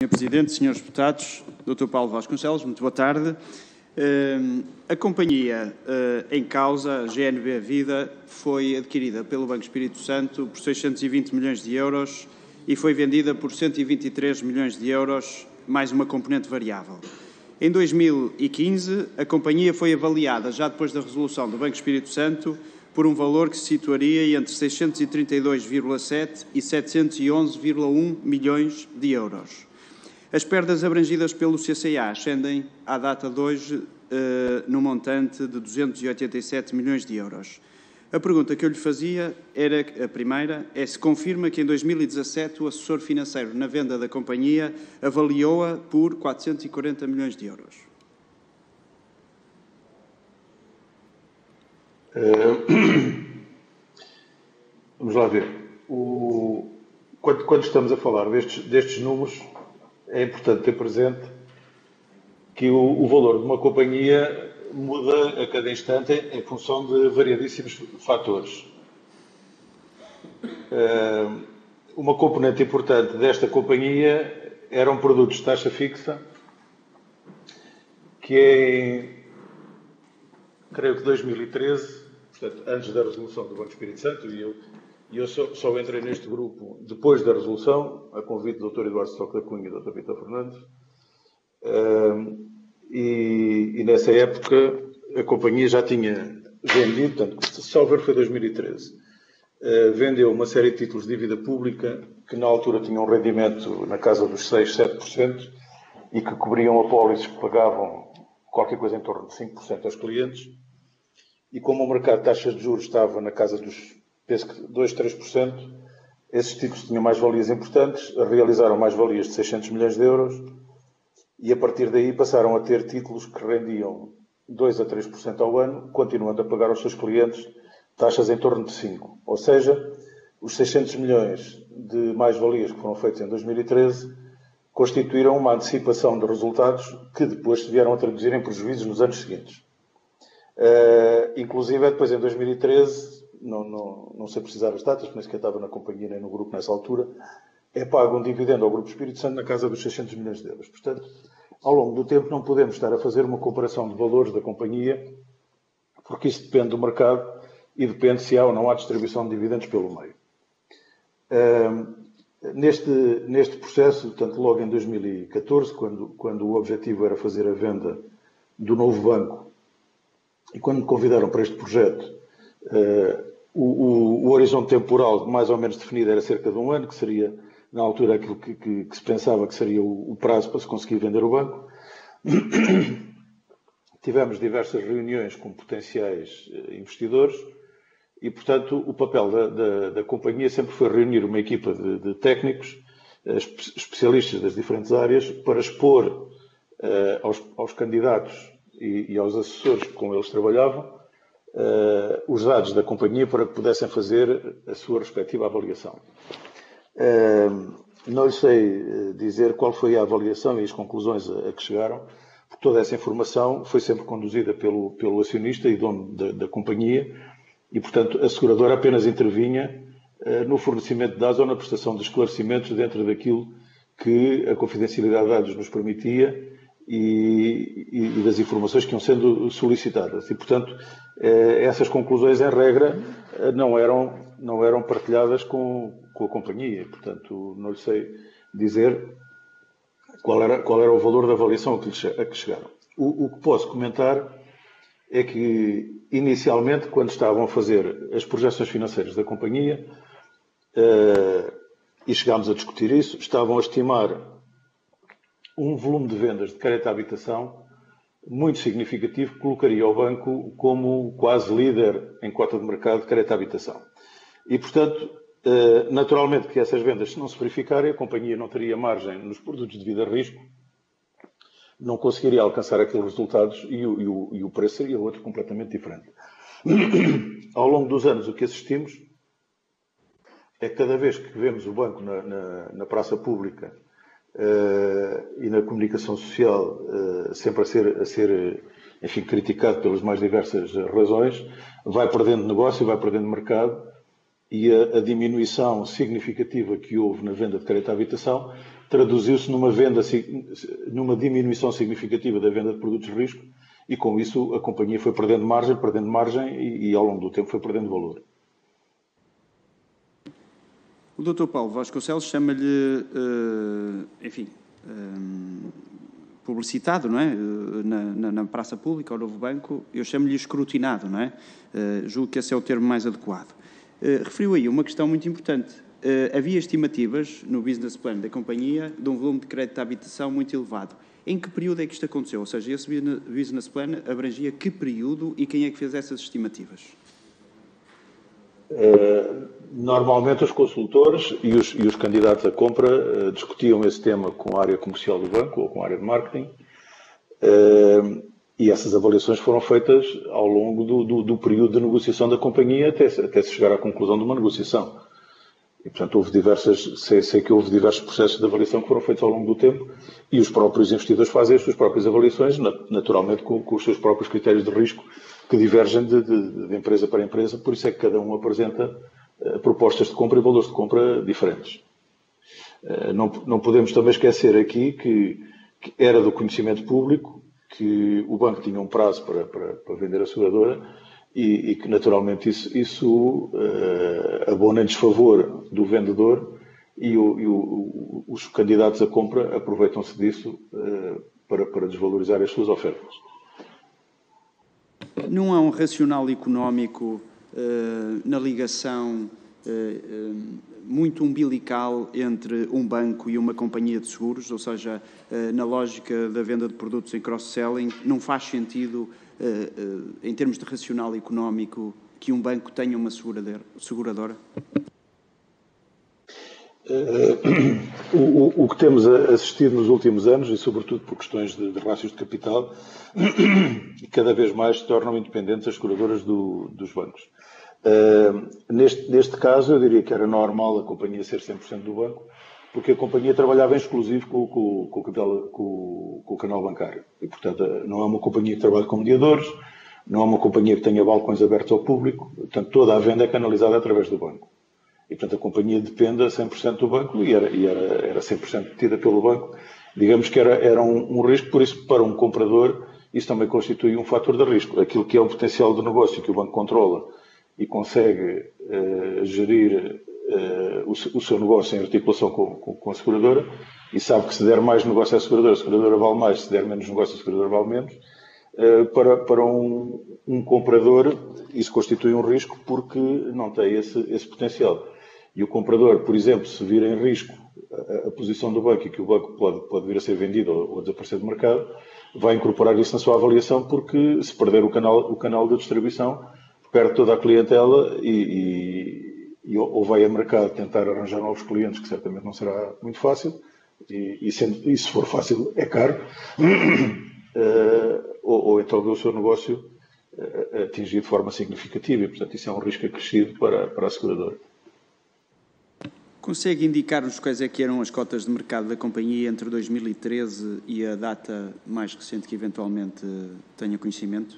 Sr. Presidente, Srs. Deputados, Dr. Paulo Vasconcelos, muito boa tarde. A companhia em causa, a GNV Vida, foi adquirida pelo Banco Espírito Santo por 620 milhões de euros e foi vendida por 123 milhões de euros, mais uma componente variável. Em 2015, a companhia foi avaliada, já depois da resolução do Banco Espírito Santo, por um valor que se situaria entre 632,7 e 711,1 milhões de euros. As perdas abrangidas pelo CCA ascendem, à data de hoje, no montante de 287 milhões de euros. A pergunta que eu lhe fazia era, a primeira, é se confirma que em 2017 o assessor financeiro na venda da companhia avaliou-a por 440 milhões de euros. Vamos lá ver. Quando estamos a falar destes números, é importante ter presente que o valor de uma companhia muda a cada instante em função de variadíssimos fatores. Uma componente importante desta companhia eram produtos de taxa fixa, que creio que 2013, portanto, antes da resolução do Banco Espírito Santo, e eu só entrei neste grupo depois da resolução, a convite do Dr. Eduardo Stock da Cunha e do Dr. Vitor Fernandes, e nessa época a companhia já tinha vendido, portanto, se houver foi 2013, vendeu uma série de títulos de dívida pública que na altura tinham um rendimento na casa dos 6, 7% e que cobriam apólices que pagavam qualquer coisa em torno de 5% aos clientes, e como o mercado de taxas de juros estava na casa dos, penso que 2, 3%, esses títulos tinham mais-valias importantes, realizaram mais-valias de 600 milhões de euros e a partir daí passaram a ter títulos que rendiam 2 a 3% ao ano, continuando a pagar aos seus clientes taxas em torno de 5%. Ou seja, os 600 milhões de mais-valias que foram feitos em 2013 constituíram uma antecipação de resultados que depois se vieram a traduzir em prejuízos nos anos seguintes. Inclusive, depois em 2013, não sei precisar as datas, nem sequer estava na companhia nem no grupo nessa altura, é pago um dividendo ao Grupo Espírito Santo na casa dos 600 milhões de euros. Portanto, ao longo do tempo não podemos estar a fazer uma comparação de valores da companhia, porque isso depende do mercado e depende se há ou não há distribuição de dividendos pelo meio. Neste processo, portanto, logo em 2014, quando o objetivo era fazer a venda do novo banco, e quando me convidaram para este projeto, o horizonte temporal mais ou menos definido era cerca de um ano, que seria, na altura, aquilo que se pensava que seria o prazo para se conseguir vender o banco. Tivemos diversas reuniões com potenciais investidores e, portanto, o papel da companhia sempre foi reunir uma equipa de técnicos, especialistas das diferentes áreas, para expor aos candidatos e aos assessores que com eles trabalhavam os dados da companhia para que pudessem fazer a sua respectiva avaliação. Não lhe sei dizer qual foi a avaliação e as conclusões a que chegaram, porque toda essa informação foi sempre conduzida pelo acionista e dono da companhia e, portanto, a seguradora apenas intervinha no fornecimento de dados ou na prestação de esclarecimentos dentro daquilo que a confidencialidade de dados nos permitia e das informações que iam sendo solicitadas. E, portanto, essas conclusões, em regra, não eram partilhadas com a companhia. Portanto, não lhe sei dizer qual era o valor da avaliação a que chegaram. O que posso comentar é que, inicialmente, quando estavam a fazer as projeções financeiras da companhia, e chegámos a discutir isso, estavam a estimar um volume de vendas de crédito à habitação muito significativo, que colocaria o banco como quase líder em cota de mercado de crédito à habitação. E, portanto, naturalmente que essas vendas, se não se verificarem, a companhia não teria margem nos produtos de devido a risco, não conseguiria alcançar aqueles resultados e o preço seria outro completamente diferente. Ao longo dos anos, o que assistimos é que cada vez que vemos o banco na praça pública e na comunicação social sempre a ser enfim, criticado pelas mais diversas razões, vai perdendo negócio, vai perdendo mercado e a diminuição significativa que houve na venda de crédito à habitação traduziu-se numa diminuição significativa da venda de produtos de risco e, com isso, a companhia foi perdendo margem e ao longo do tempo foi perdendo valor. O Dr. Paulo Vasconcelos chama-lhe, publicitado, não é? Na praça pública, ao novo banco, eu chamo-lhe escrutinado, não é? Julgo que esse é o termo mais adequado. Referiu aí uma questão muito importante. Havia estimativas no business plan da companhia de um volume de crédito de habitação muito elevado. Em que período é que isto aconteceu? Ou seja, esse business plan abrangia que período e quem é que fez essas estimativas? Normalmente os consultores e os candidatos à compra discutiam esse tema com a área comercial do banco ou com a área de marketing e essas avaliações foram feitas ao longo do período de negociação da companhia até se chegar à conclusão de uma negociação. E, portanto, sei que houve diversos processos de avaliação que foram feitos ao longo do tempo e os próprios investidores fazem as suas próprias avaliações, naturalmente com os seus próprios critérios de risco que divergem de empresa para empresa, por isso é que cada um apresenta propostas de compra e valores de compra diferentes. Não podemos também esquecer aqui que era do conhecimento público que o banco tinha um prazo para vender a seguradora e que naturalmente isso abona em desfavor do vendedor e os candidatos à compra aproveitam-se disso para desvalorizar as suas ofertas. Não há um racional económico na ligação muito umbilical entre um banco e uma companhia de seguros, ou seja, na lógica da venda de produtos em cross-selling, não faz sentido, em termos de racional económico, que um banco tenha uma seguradora? O que temos assistido nos últimos anos, e sobretudo por questões de rácios de capital, cada vez mais se tornam independentes as seguradoras dos bancos. Neste caso, eu diria que era normal a companhia ser 100% do banco, porque a companhia trabalhava em exclusivo com o canal bancário. E, portanto, não é uma companhia que trabalhe com mediadores, não é uma companhia que tenha balcões abertos ao público, portanto, toda a venda é canalizada através do banco. E, portanto, a companhia depende a 100% do banco e era 100% detida pelo banco. Digamos que era um risco, por isso, para um comprador, isso também constitui um fator de risco. Aquilo que é um potencial de negócio que o banco controla e consegue gerir o seu negócio em articulação com a seguradora e sabe que se der mais negócio à seguradora, a seguradora vale mais, se der menos negócio, a seguradora vale menos. Para um comprador, isso constitui um risco porque não tem esse potencial. E o comprador, por exemplo, se vir em risco a posição do banco e que o banco pode vir a ser vendido ou desaparecer do mercado, vai incorporar isso na sua avaliação porque se perder o canal de distribuição, perde toda a clientela ou vai a mercado tentar arranjar novos clientes, que certamente não será muito fácil, e se for fácil é caro, ou então vê o seu negócio atingir de forma significativa e, portanto, isso é um risco acrescido para a seguradora. Consegue indicar-nos quais é que eram as cotas de mercado da companhia entre 2013 e a data mais recente que eventualmente tenha conhecimento?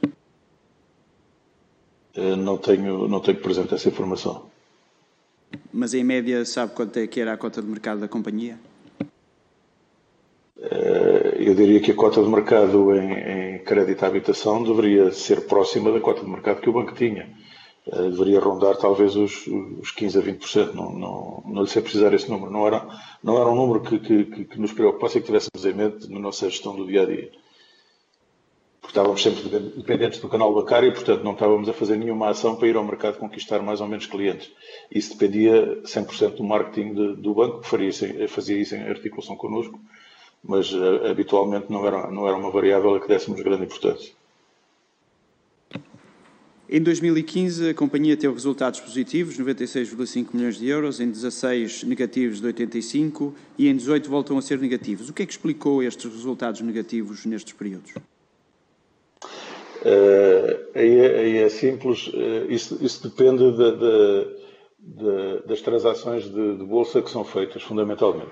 Não tenho presente essa informação. Mas em média sabe quanto é que era a cota de mercado da companhia? Eu diria que a cota de mercado em crédito à habitação deveria ser próxima da cota de mercado que o banco tinha. Deveria rondar talvez os 15% a 20%. Não lhe sei precisar esse número. Não era um número que nos preocupasse e que tivéssemos em mente na nossa gestão do dia-a-dia. Porque estávamos sempre dependentes do canal bancário e, portanto, não estávamos a fazer nenhuma ação para ir ao mercado conquistar mais ou menos clientes. Isso dependia 100% do marketing do banco, que fazia isso em articulação connosco, mas habitualmente não era uma variável a que dessemos grande importância. Em 2015, a companhia teve resultados positivos, 96,5 milhões de euros, em 16 negativos de 85 e em 18 voltam a ser negativos. O que é que explicou estes resultados negativos nestes períodos? Aí é simples, isso depende das transações de bolsa que são feitas, fundamentalmente.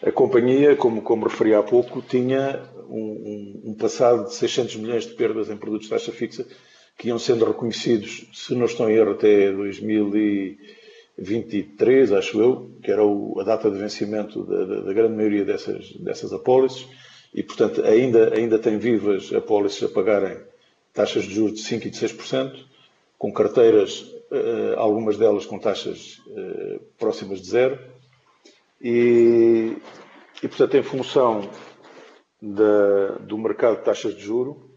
A companhia, como referi há pouco, tinha um passado de 600 milhões de perdas em produtos de taxa fixa que iam sendo reconhecidos, se não estou em erro, até 2015 23, acho eu, que era a data de vencimento da grande maioria dessas apólices, e, portanto, ainda tem vivas apólices a pagarem taxas de juros de 5% e de 6%, com carteiras, algumas delas com taxas próximas de zero, e portanto, em função do mercado de taxas de juro,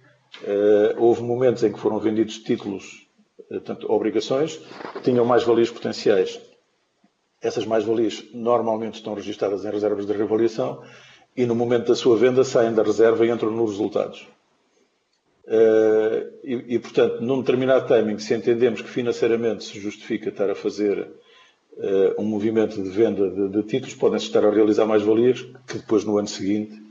houve momentos em que foram vendidos títulos, portanto, obrigações, que tinham mais-valias potenciais. Essas mais-valias normalmente estão registadas em reservas de reavaliação e no momento da sua venda saem da reserva e entram nos resultados. Portanto, num determinado timing, se entendemos que financeiramente se justifica estar a fazer um movimento de venda de títulos, podem-se estar a realizar mais-valias que depois, no ano seguinte,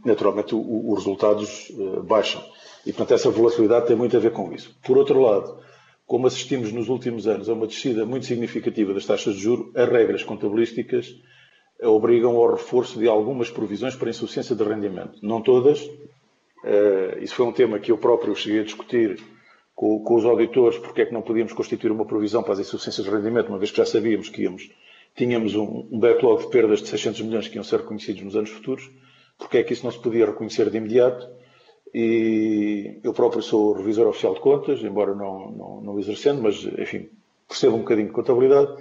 naturalmente, os resultados baixam. E, portanto, essa volatilidade tem muito a ver com isso. Por outro lado, como assistimos nos últimos anos a uma descida muito significativa das taxas de juros, as regras contabilísticas obrigam ao reforço de algumas provisões para insuficiência de rendimento. Não todas. Isso foi um tema que eu próprio cheguei a discutir com os auditores, porque é que não podíamos constituir uma provisão para as insuficiências de rendimento, uma vez que já sabíamos que tínhamos um backlog de perdas de 600 milhões que iam ser reconhecidos nos anos futuros, porque é que isso não se podia reconhecer de imediato. E eu próprio sou revisor oficial de contas, embora não exercendo, mas, enfim, percebo um bocadinho de contabilidade,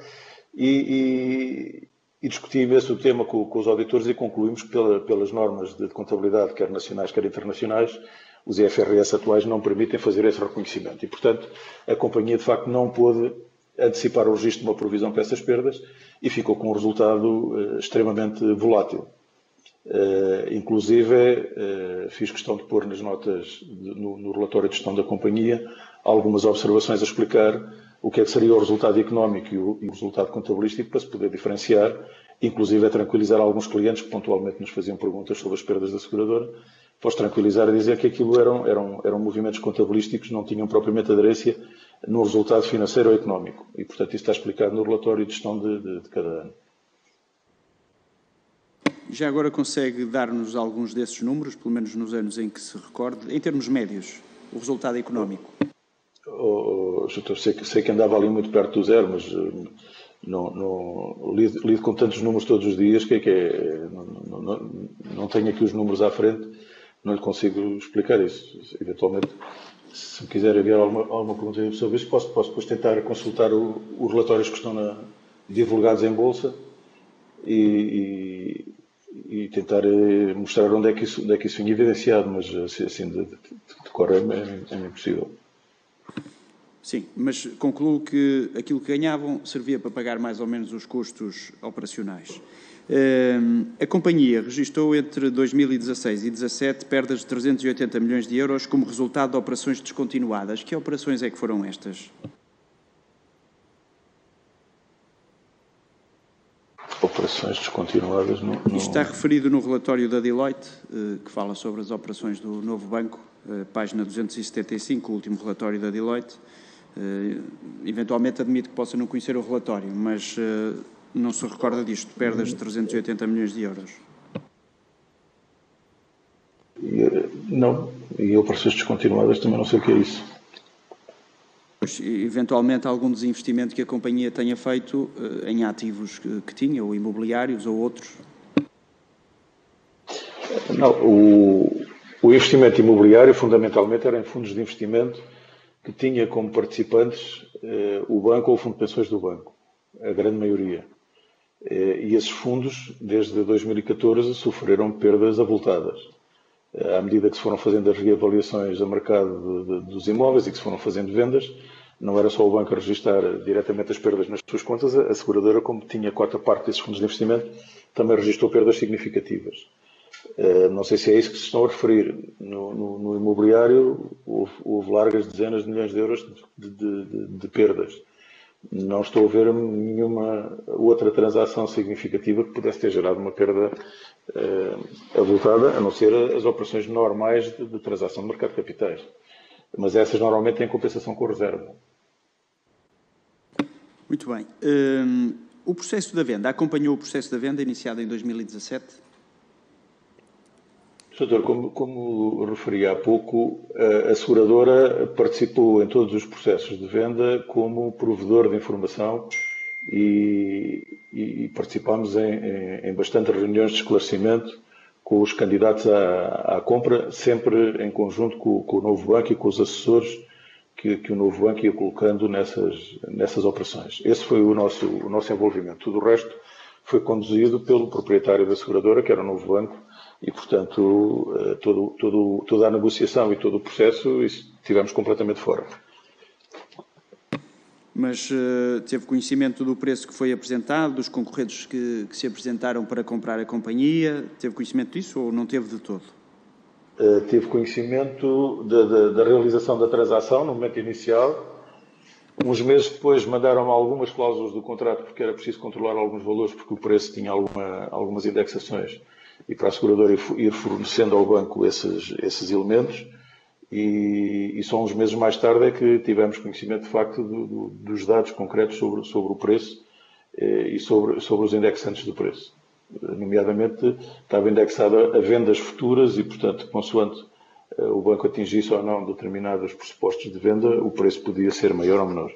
e discuti imenso o tema com os auditores e concluímos que pelas normas de contabilidade, quer nacionais, quer internacionais, os IFRS atuais não permitem fazer esse reconhecimento. E, portanto, a companhia, de facto, não pôde antecipar o registro de uma provisão para essas perdas e ficou com um resultado extremamente volátil. Inclusive, fiz questão de pôr nas notas, no relatório de gestão da companhia, algumas observações a explicar o que é que seria o resultado económico e o resultado contabilístico para se poder diferenciar, inclusive a tranquilizar alguns clientes que pontualmente nos faziam perguntas sobre as perdas da seguradora, para os tranquilizar e dizer que aquilo eram movimentos contabilísticos, não tinham propriamente aderência no resultado financeiro ou económico. E, portanto, isso está explicado no relatório de gestão de cada ano. Já agora consegue dar-nos alguns desses números, pelo menos nos anos em que se recorde, em termos médios, o resultado económico? Sei que andava ali muito perto do zero, mas lido com tantos números todos os dias que não tenho aqui os números à frente, não lhe consigo explicar isso. Eventualmente, se me quiser enviar alguma pergunta sobre isso, posso depois tentar consultar os relatórios que estão divulgados em Bolsa e tentar mostrar onde é que isso vinha evidenciado, mas assim de cor é impossível. Sim, mas concluo que aquilo que ganhavam servia para pagar mais ou menos os custos operacionais. A companhia registrou entre 2016 e 2017 perdas de 380 milhões de euros como resultado de operações descontinuadas. Que operações é que foram estas? Operações descontinuadas não... Isto está referido no relatório da Deloitte, que fala sobre as operações do novo banco, página 275, o último relatório da Deloitte. Eventualmente admito que possa não conhecer o relatório, mas não se recorda disto, perdas de 380 milhões de euros. Não, e operações descontinuadas também não sei o que é isso. Pois, eventualmente algum desinvestimento que a companhia tenha feito em ativos que tinha, ou imobiliários, ou outros? Não, o investimento imobiliário fundamentalmente era em fundos de investimento que tinha como participantes o banco ou o fundo de pensões do banco, a grande maioria. E esses fundos, desde 2014, sofreram perdas avultadas. À medida que se foram fazendo as reavaliações a mercado dos imóveis e que se foram fazendo vendas, não era só o banco a registrar diretamente as perdas nas suas contas, a seguradora, como tinha quarta parte desses fundos de investimento, também registrou perdas significativas. Não sei se é isso que se estão a referir. No imobiliário houve largas dezenas de milhões de euros de perdas. Não estou a ver nenhuma outra transação significativa que pudesse ter gerado uma perda avultada, a não ser as operações normais de transação de mercado de capitais. Mas essas normalmente têm compensação com reserva. Muito bem. O processo da venda, acompanhou o processo da venda iniciado em 2017? Doutor, como referi há pouco, a seguradora participou em todos os processos de venda como provedor de informação e participámos em bastantes reuniões de esclarecimento com os candidatos à compra, sempre em conjunto com o novo banco e com os assessores que o novo banco ia colocando nessas operações. Esse foi o nosso envolvimento. Tudo o resto foi conduzido pelo proprietário da seguradora, que era o novo banco, e, portanto, toda a negociação e todo o processo estivemos completamente fora. Mas teve conhecimento do preço que foi apresentado, dos concorrentes que se apresentaram para comprar a companhia? Teve conhecimento disso ou não teve de todo? Tive conhecimento da realização da transação no momento inicial. Uns meses depois mandaram-me algumas cláusulas do contrato porque era preciso controlar alguns valores porque o preço tinha algumas indexações e para a seguradora ir fornecendo ao banco esses elementos. E só uns meses mais tarde é que tivemos conhecimento de facto dos dados concretos sobre o preço e sobre os indexantes do preço. Nomeadamente, estava indexada a vendas futuras e, portanto, consoante o banco atingisse ou não determinados pressupostos de venda, o preço podia ser maior ou menor.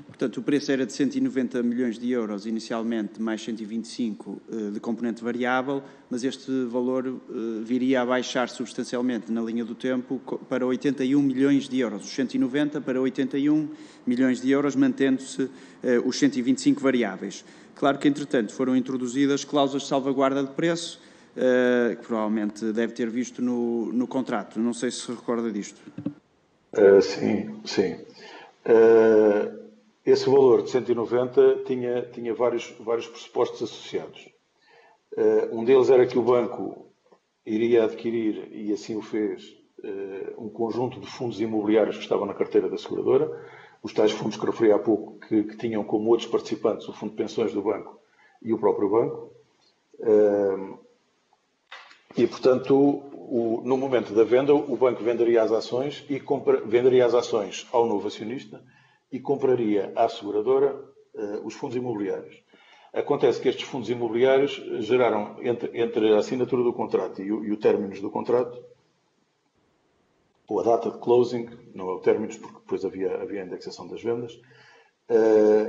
Portanto, o preço era de 190 milhões de euros inicialmente, mais 125 de componente variável, mas este valor viria a baixar substancialmente na linha do tempo para 81 milhões de euros. Os 190 para 81 milhões de euros, mantendo-se os 125 variáveis. Claro que, entretanto, foram introduzidas cláusulas de salvaguarda de preço, que provavelmente deve ter visto no contrato. Não sei se se recorda disto. Sim. Esse valor de 190 tinha vários pressupostos associados. Um deles era que o banco iria adquirir, e assim o fez, um conjunto de fundos imobiliários que estavam na carteira da seguradora, os tais fundos que referi há pouco, que tinham como outros participantes o Fundo de Pensões do banco e o próprio banco. E, portanto, no momento da venda, o banco venderia as ações venderia as ações ao novo acionista e compraria à seguradora os fundos imobiliários. Acontece que estes fundos imobiliários geraram, entre a assinatura do contrato e o términos do contrato, ou a data de closing, não é o términos, porque depois havia a indexação das vendas,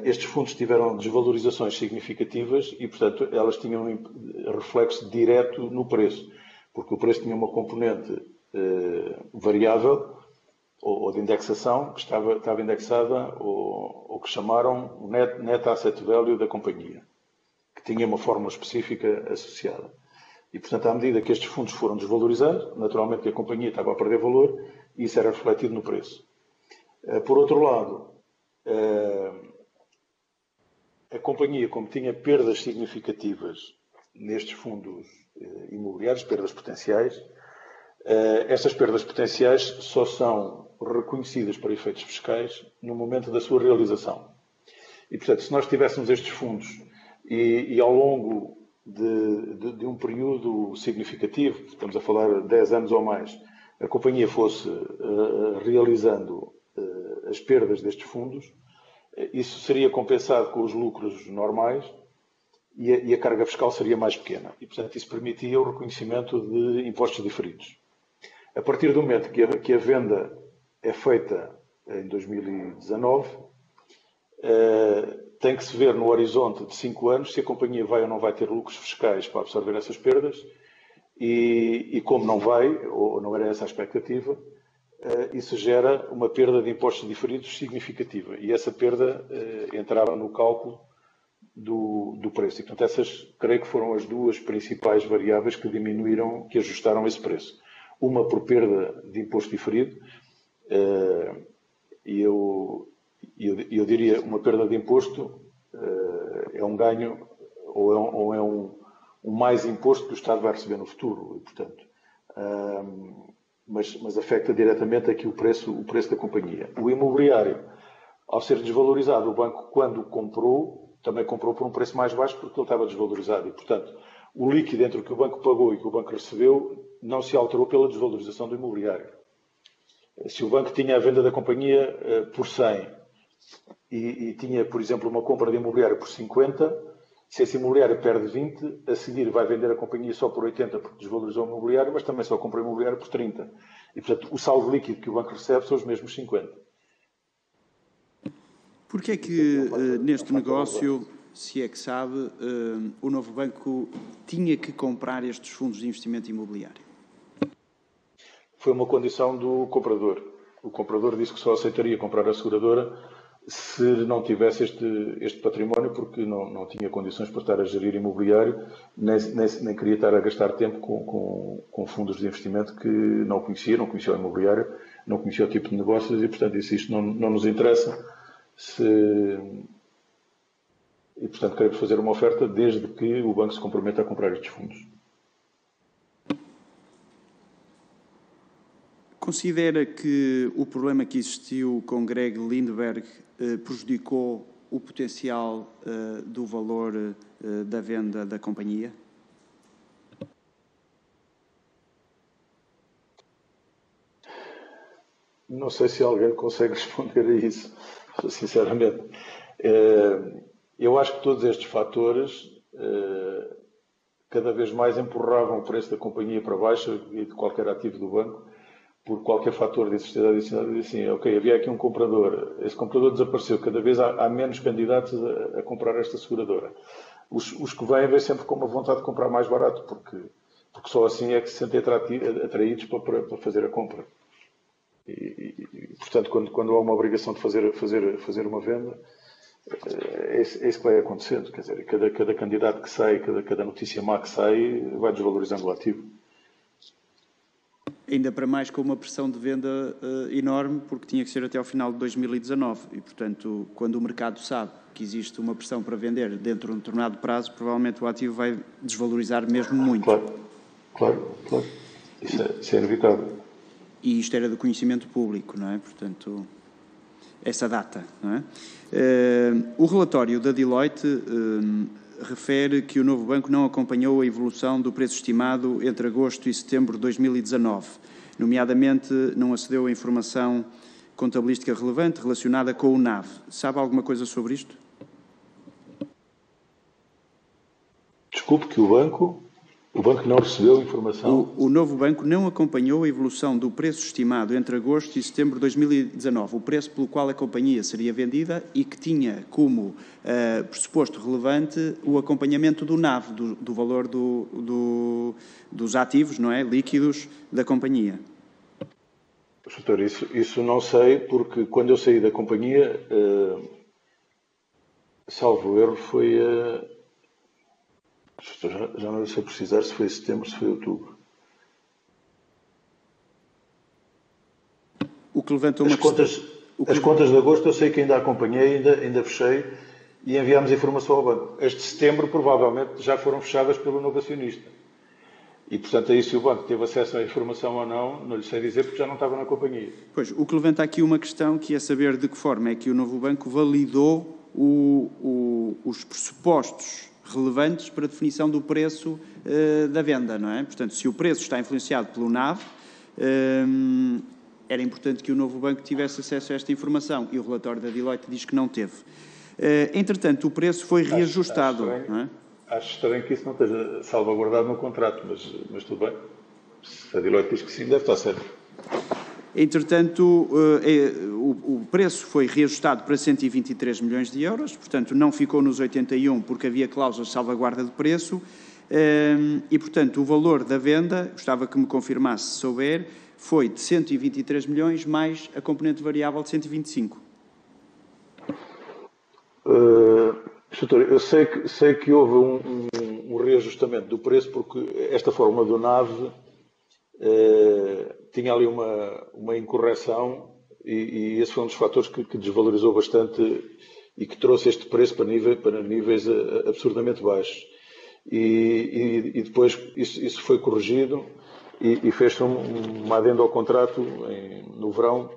estes fundos tiveram desvalorizações significativas e, portanto, elas tinham reflexo direto no preço, porque o preço tinha uma componente variável ou de indexação que estava indexada ou que chamaram o net asset value da companhia, que tinha uma fórmula específica associada. E, portanto, à medida que estes fundos foram desvalorizando, naturalmente que a companhia estava a perder valor e isso era refletido no preço. Por outro lado, a companhia, como tinha perdas significativas nestes fundos imobiliários, perdas potenciais, estas perdas potenciais só são reconhecidas para efeitos fiscais no momento da sua realização. E, portanto, se nós tivéssemos estes fundos e ao longo de um período significativo, estamos a falar de 10 anos ou mais, a companhia fosse realizando as perdas destes fundos, isso seria compensado com os lucros normais e a carga fiscal seria mais pequena. E, portanto, isso permitia o reconhecimento de impostos diferidos. A partir do momento que a venda é feita em 2019, tem que se ver no horizonte de 5 anos se a companhia vai ou não vai ter lucros fiscais para absorver essas perdas e como não vai, ou não era essa a expectativa, isso gera uma perda de impostos diferidos significativa e essa perda entrava no cálculo do preço. E, portanto, essas creio que foram as duas principais variáveis que que ajustaram esse preço. Uma por perda de imposto diferido, e eu diria uma perda de imposto é um ganho ou é um mais imposto que o Estado vai receber no futuro, e, portanto, mas afeta diretamente aqui o preço da companhia. O imobiliário, ao ser desvalorizado, o banco, quando comprou, também comprou por um preço mais baixo porque ele estava desvalorizado e, portanto, o líquido entre o que o banco pagou e o que o banco recebeu não se alterou pela desvalorização do imobiliário. Se o banco tinha a venda da companhia por 100 e tinha, por exemplo, uma compra de imobiliário por 50, Se esse imobiliário perde 20, a seguir vai vender a companhia só por 80 porque desvalorizou o imobiliário, mas também só compra o imobiliário por 30. E, portanto, o saldo líquido que o banco recebe são os mesmos 50. Porquê é que neste negócio, se é que sabe, o novo banco tinha que comprar estes fundos de investimento imobiliário? Foi uma condição do comprador. O comprador disse que só aceitaria comprar a seguradora se não tivesse este património, porque não tinha condições para estar a gerir imobiliário, nem queria estar a gastar tempo com fundos de investimento que não conhecia o imobiliário, não conhecia o tipo de negócios e, portanto, disse isto não nos interessa. E, portanto, queremos fazer uma oferta desde que o banco se comprometa a comprar estes fundos. Considera que o problema que existiu com Greg Lindberg prejudicou o potencial do valor da venda da companhia? Não sei se alguém consegue responder a isso, sinceramente. Eu acho que todos estes fatores cada vez mais empurravam o preço da companhia para baixo e de qualquer ativo do banco, por qualquer fator de necessidade adicional, diz assim, ok, havia aqui um comprador, esse comprador desapareceu, cada vez há menos candidatos a comprar esta seguradora. Os que vêm sempre com uma vontade de comprar mais barato, porque só assim é que se sentem atraídos para fazer a compra. Portanto, quando há uma obrigação de fazer uma venda, é isso que vai acontecendo. Quer dizer, cada candidato que sai, cada notícia má que sai, vai desvalorizando o ativo. Ainda para mais com uma pressão de venda enorme, porque tinha que ser até ao final de 2019. E, portanto, quando o mercado sabe que existe uma pressão para vender dentro de um determinado prazo, provavelmente o ativo vai desvalorizar mesmo muito. Claro. Isso é inevitável. E isto era do conhecimento público, não é? Portanto, essa data, não é? O relatório da Deloitte refere que o novo banco não acompanhou a evolução do preço estimado entre agosto e setembro de 2019, nomeadamente não acedeu a informação contabilística relevante relacionada com o NAV. Sabe alguma coisa sobre isto? Desculpe, que o banco não recebeu informação. O novo banco não acompanhou a evolução do preço estimado entre agosto e setembro de 2019, o preço pelo qual a companhia seria vendida e que tinha como pressuposto relevante o acompanhamento do NAV, do valor dos ativos, não é, líquidos da companhia. Doutor, isso não sei, porque quando eu saí da companhia, salvo erro, foi já não sei precisar se foi setembro, se foi outubro. O que levantou as contas de agosto eu sei que ainda acompanhei, ainda fechei e enviámos informação ao banco. As de setembro provavelmente já foram fechadas pelo novo acionista. E, portanto, aí se o banco teve acesso à informação ou não lhe sei dizer porque já não estava na companhia. Pois, o que levanta aqui uma questão que é saber de que forma é que o novo banco validou os pressupostos relevantes para a definição do preço da venda, não é? Portanto, se o preço está influenciado pelo NAV, era importante que o novo banco tivesse acesso a esta informação e o relatório da Deloitte diz que não teve. Entretanto, o preço foi reajustado. Não é? Acho estranho que isso não esteja salvaguardado no contrato, mas tudo bem. Se a Deloitte diz que sim, deve estar certo. Entretanto, o preço foi reajustado para 123 milhões de euros, portanto, não ficou nos 81 porque havia cláusulas de salvaguarda de preço e, portanto, o valor da venda, gostava que me confirmasse se souber, foi de 123 milhões mais a componente variável de 125. Doutor, eu sei que houve um reajustamento do preço porque esta fórmula do NAV tinha ali uma incorreção e esse foi um dos fatores que desvalorizou bastante e que trouxe este preço para níveis absurdamente baixos. E depois isso foi corrigido e fez-se uma adenda ao contrato no verão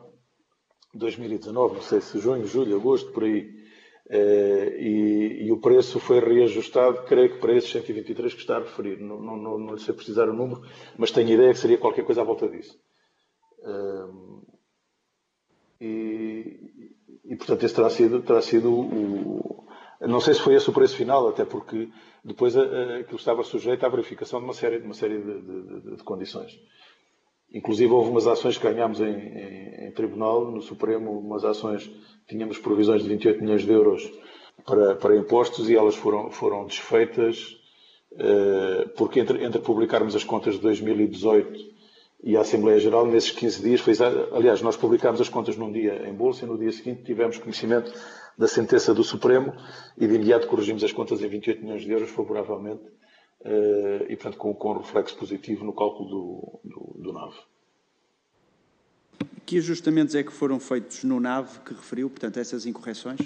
de 2019, não sei se junho, julho, agosto, por aí. E o preço foi reajustado, creio que para esses 123 que está a referir. Não sei precisar o número, mas tenho ideia que seria qualquer coisa à volta disso. E portanto, esse terá sido Não sei se foi esse o preço final, até porque depois aquilo estava sujeito à verificação de uma série de condições. Inclusive houve umas ações que ganhámos em tribunal, no Supremo, umas ações, tínhamos provisões de 28 milhões de euros para impostos e elas foram desfeitas porque entre publicarmos as contas de 2018 e a Assembleia Geral, nesses 15 dias, aliás, nós publicámos as contas num dia em bolsa e no dia seguinte tivemos conhecimento da sentença do Supremo e de imediato corrigimos as contas em 28 milhões de euros favoravelmente e, portanto, com reflexo positivo no cálculo do NAV. Que ajustamentos é que foram feitos no NAV que referiu, portanto, essas incorreções?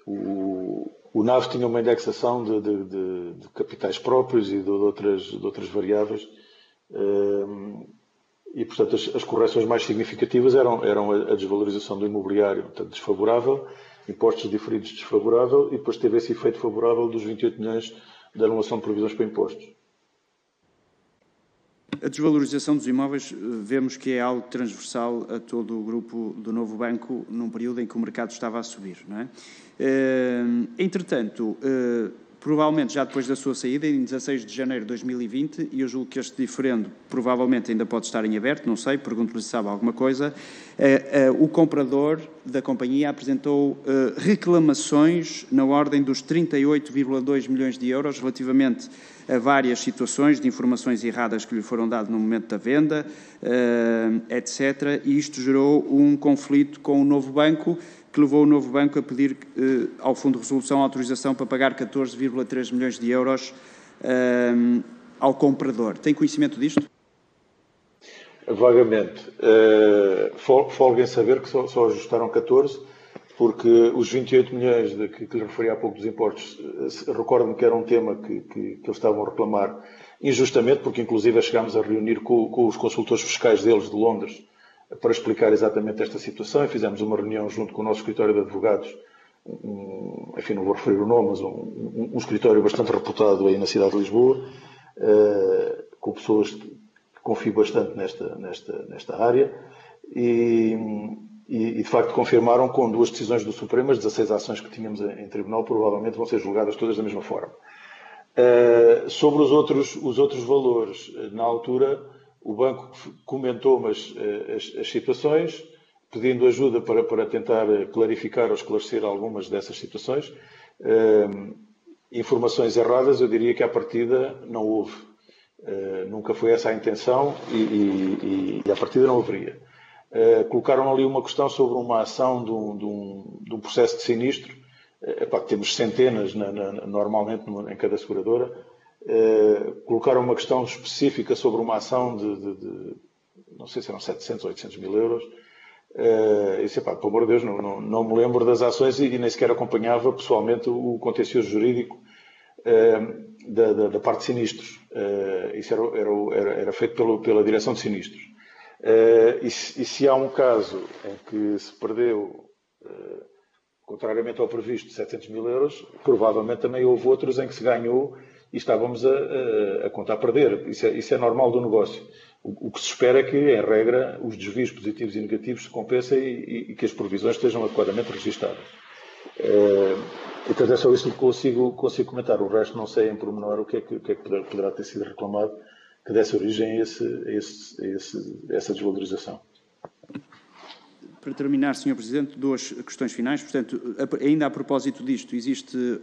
O NAV tinha uma indexação de capitais próprios e de outras variáveis e, portanto, as correções mais significativas eram a desvalorização do imobiliário, portanto, desfavorável, impostos diferidos desfavorável e depois teve esse efeito favorável dos 28 milhões de anulação de provisões para impostos. A desvalorização dos imóveis vemos que é algo transversal a todo o grupo do Novo Banco num período em que o mercado estava a subir, não é? Entretanto, provavelmente já depois da sua saída, em 16 de janeiro de 2020, e eu julgo que este diferendo provavelmente ainda pode estar em aberto, não sei, pergunto-lhe se sabe alguma coisa, o comprador da companhia apresentou reclamações na ordem dos 38,2 milhões de euros relativamente a várias situações de informações erradas que lhe foram dadas no momento da venda, etc. E isto gerou um conflito com o Novo Banco, que levou o Novo Banco a pedir ao Fundo de Resolução autorização para pagar 14,3 milhões de euros ao comprador. Tem conhecimento disto? Vagamente. Folgo em saber que só ajustaram 14, porque os 28 milhões que lhe referi há pouco dos impostos, recordo-me que era um tema que eles estavam a reclamar injustamente, porque inclusive chegámos a reunir com os consultores fiscais deles de Londres para explicar exatamente esta situação e fizemos uma reunião junto com o nosso escritório de advogados, enfim, não vou referir o nome, mas um escritório bastante reputado aí na cidade de Lisboa, com pessoas que confio bastante nesta área e de facto confirmaram com 2 decisões do Supremo, as 16 ações que tínhamos em tribunal provavelmente vão ser julgadas todas da mesma forma. Sobre os outros valores, na altura o banco comentou-me as situações, pedindo ajuda para tentar clarificar ou esclarecer algumas dessas situações. Informações erradas, eu diria que à partida não houve. Nunca foi essa a intenção e à partida não haveria. Colocaram ali uma questão sobre uma ação de um processo de sinistro. Temos centenas normalmente em cada seguradora. Colocaram uma questão específica sobre uma ação de não sei se eram 700 ou 800 mil euros. E disse, pelo amor de Deus, não me lembro das ações e nem sequer acompanhava pessoalmente o contencioso jurídico da parte de sinistros. Isso era feito pela direção de sinistros. E se há um caso em que se perdeu, contrariamente ao previsto, 700 mil euros, provavelmente também houve outros em que se ganhou e estávamos a contar perder. Isso é normal do negócio. O que se espera é que, em regra, os desvios positivos e negativos se compensem e que as provisões estejam adequadamente registadas. Então é só isso que consigo comentar. O resto não sei em pormenor o que é que poderá ter sido reclamado que desse origem a essa desvalorização. Para terminar, Sr. Presidente, 2 questões finais. Portanto, ainda a propósito disto,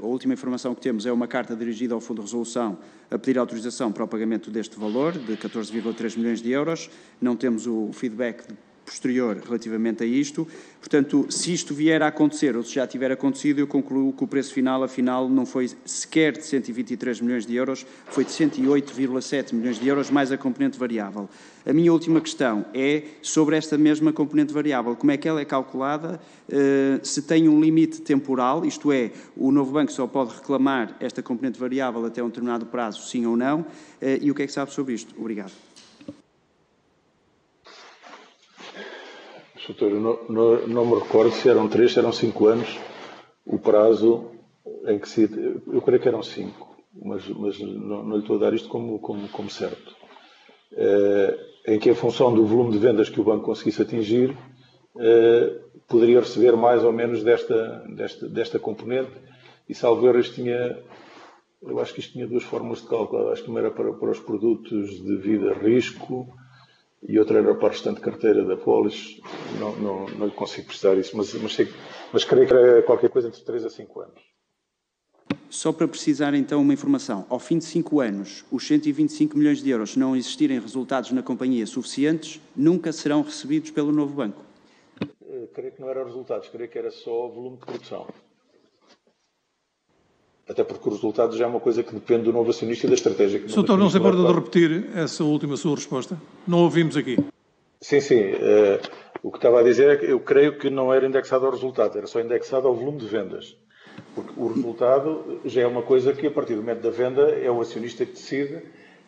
a última informação que temos é uma carta dirigida ao Fundo de Resolução a pedir autorização para o pagamento deste valor, de 14,3 milhões de euros. Não temos o feedback posterior relativamente a isto. Portanto, se isto vier a acontecer ou se já tiver acontecido, eu concluo que o preço final, afinal, não foi sequer de 123 milhões de euros, foi de 108,7 milhões de euros, mais a componente variável. A minha última questão é sobre esta mesma componente variável. Como é que ela é calculada? Se tem um limite temporal, isto é, o Novo Banco só pode reclamar esta componente variável até um determinado prazo, sim ou não? E o que é que sabe sobre isto? Obrigado. Doutor, não me recordo se eram 3, se eram 5 anos o prazo em que se... Eu creio que eram 5, mas não lhe estou a dar isto como certo. Em que, em função do volume de vendas que o banco conseguisse atingir, poderia receber mais ou menos desta componente, e salvo erro, eu acho que isto tinha duas fórmulas de cálculo. Acho que uma era para os produtos de vida risco e outra era para a restante carteira da Polis. Não lhe consigo prestar isso, mas creio que era qualquer coisa entre 3 a 5 anos. Só para precisar então uma informação, ao fim de 5 anos, os 125 milhões de euros, se não existirem resultados na companhia suficientes, nunca serão recebidos pelo novo banco? Creio que não eram resultados, creio que era só volume de produção. Até porque os resultados já é uma coisa que depende do novo acionista e da estratégia. Sr. Doutor, não se importa de repetir essa última sua resposta? Não ouvimos aqui. Sim. O que estava a dizer é que eu creio que não era indexado ao resultado, era só indexado ao volume de vendas. Porque o resultado já é uma coisa que, a partir do momento da venda, é o acionista que decide,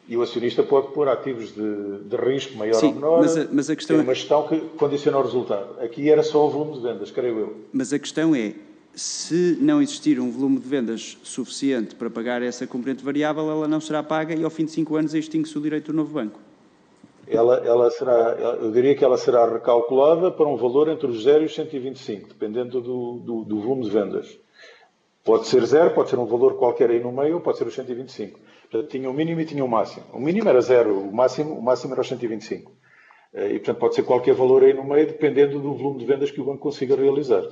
e o acionista pode pôr ativos de risco maior ou menor. Mas a questão é uma gestão que condiciona o resultado. Aqui era só o volume de vendas, creio eu. Mas a questão é, se não existir um volume de vendas suficiente para pagar essa componente variável, ela não será paga e ao fim de 5 anos extingue-se o direito do novo banco. Eu diria que ela será recalculada para um valor entre os 0 e os 125, dependendo do volume de vendas. Pode ser 0, pode ser um valor qualquer aí no meio, ou pode ser os 125. Portanto, tinha o mínimo e tinha o máximo. O mínimo era 0, o máximo era os 125. E, portanto, pode ser qualquer valor aí no meio, dependendo do volume de vendas que o banco consiga realizar.